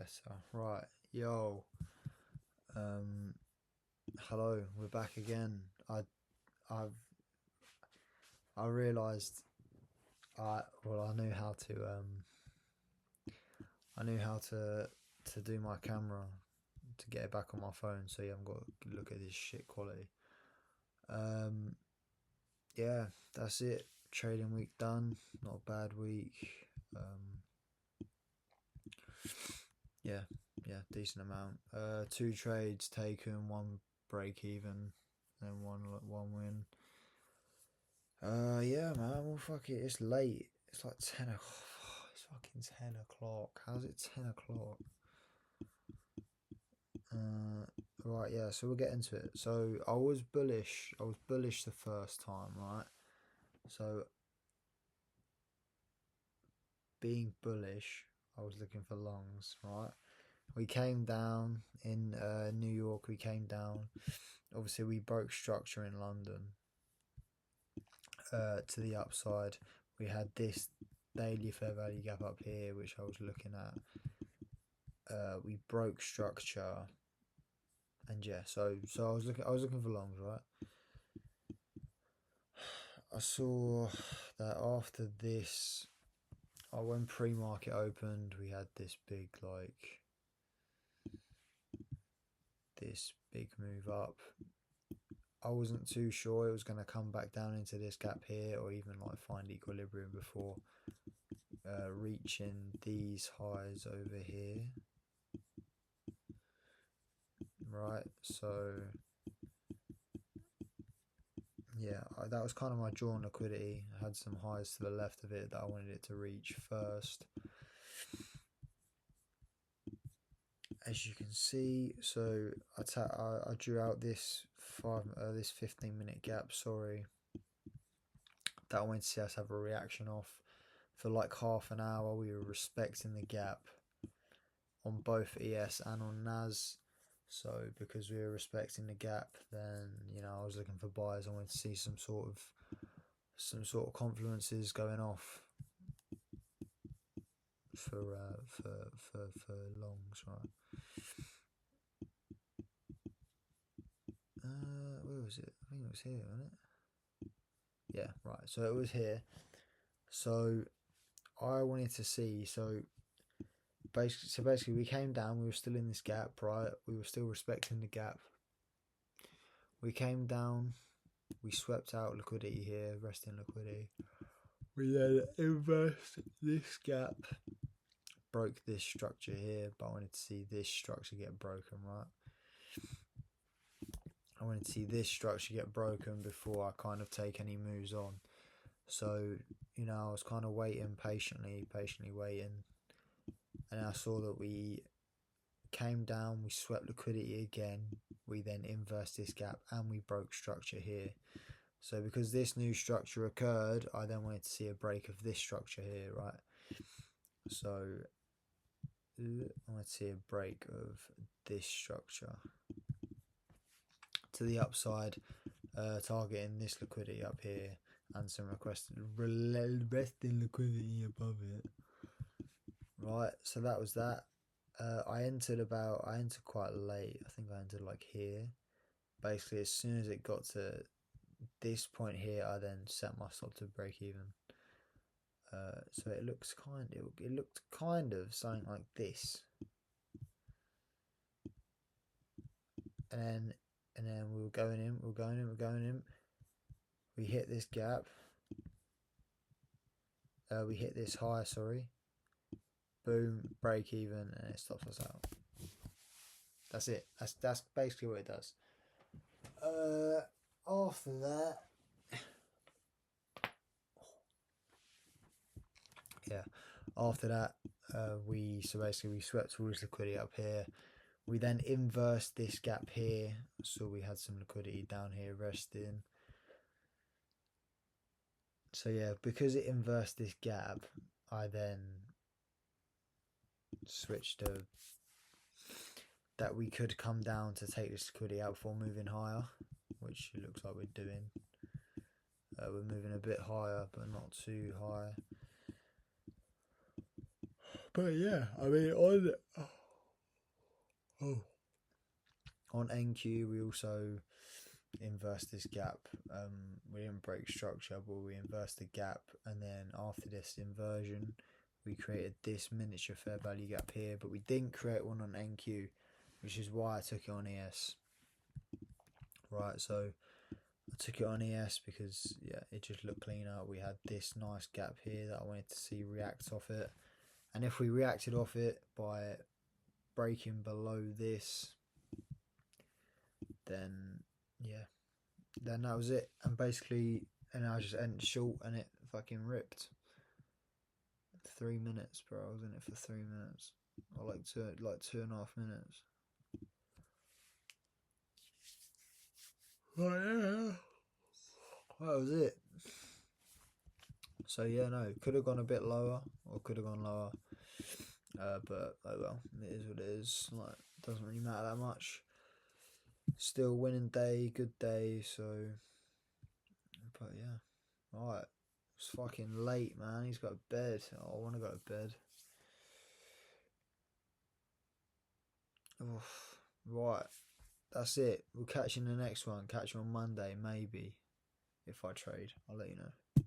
better. Right, yo. Hello. We're back again. I've I realised I knew how to I knew how to do my camera to get it back on my phone, so you haven't got to look at this shit quality. Um, yeah, that's it. Trading week done. Not a bad week. Um, yeah, yeah, decent amount. Two trades taken, one break even, and one win. Yeah, man. Well, fuck it. It's late. It's like 10 o'clock. It's fucking 10 o'clock. How's it 10 o'clock? Right, yeah. So we'll get into it. So I was bullish. I was bullish the first time, right? So being bullish, I was looking for longs, right? We came down in New York. We came down. Obviously, we broke structure in London to the upside. We had this daily fair value gap up here, which I was looking at. We broke structure, and yeah, so I was looking for longs, right? I saw that after this, when pre-market opened, we had this big move up. I wasn't too sure it was going to come back down into this gap here, or even like find equilibrium before reaching these highs over here, right? So yeah, that was kind of my drawn liquidity. I had some highs to the left of it that I wanted it to reach first. As you can see, so I drew out this 15-minute gap. Sorry, that I wanted to see us have a reaction off for like half an hour. We were respecting the gap on both ES and on NAS. So because we were respecting the gap, then I was looking for buyers. I wanted to see some sort of confluences going off for longs, right? Where was it? I think it was here, wasn't it? Yeah, right. So it was here. So I wanted to see. So basically, we came down. We were still in this gap, right? We were still respecting the gap. We came down. We swept out liquidity here, resting liquidity. We then inversed this gap, broke this structure here, but I wanted to see this structure get broken, right? I wanted to see this structure get broken before I kind of take any moves on. So, I was kind of waiting patiently waiting. And I saw that we came down, we swept liquidity again. We then inversed this gap and we broke structure here. So because this new structure occurred, I then wanted to see a break of this structure here, right? So I want to see a break of this structure to the upside, targeting this liquidity up here and some resting liquidity above it. Right, so that was that. I entered quite late. I think I entered like here. Basically, as soon as it got to this point here, I then set my stop to break even. So it looked kind of something like this, and then we were going in. We hit this gap. We hit this high. Sorry. Boom, break even, and it stops us out. That's it. That's basically what it does. After that, yeah. After that, we swept towards liquidity up here. We then inversed this gap here, so we had some liquidity down here resting. So yeah, because it inversed this gap, I then switched to that we could come down to take this liquidity out before moving higher, which it looks like we're doing. We're moving a bit higher, but not too high. But yeah, I mean, Oh. On NQ, we also inversed this gap. We didn't break structure, but we inversed the gap, and then after this inversion, we created this miniature fair value gap here, but we didn't create one on NQ, which is why I took it on ES. Right, so I took it on ES because yeah, it just looked cleaner. We had this nice gap here that I wanted to see react off it, and if we reacted off it by breaking below this, then yeah, then that was it. And basically, and I just ended short, and it fucking ripped. 3 minutes, bro. I was in it for 3 minutes, or like 2.5 minutes. Oh yeah, that was it. So yeah, no, could have gone a bit lower, or could have gone lower. But oh well, it is what it is. Like, doesn't really matter that much. Still winning day, good day. So, but yeah, all right. It's fucking late, man. He's got a bed. Oh, I want to go to bed. Oof. Right, that's it. We'll catch you in the next one. Catch you on Monday, maybe. If I trade, I'll let you know.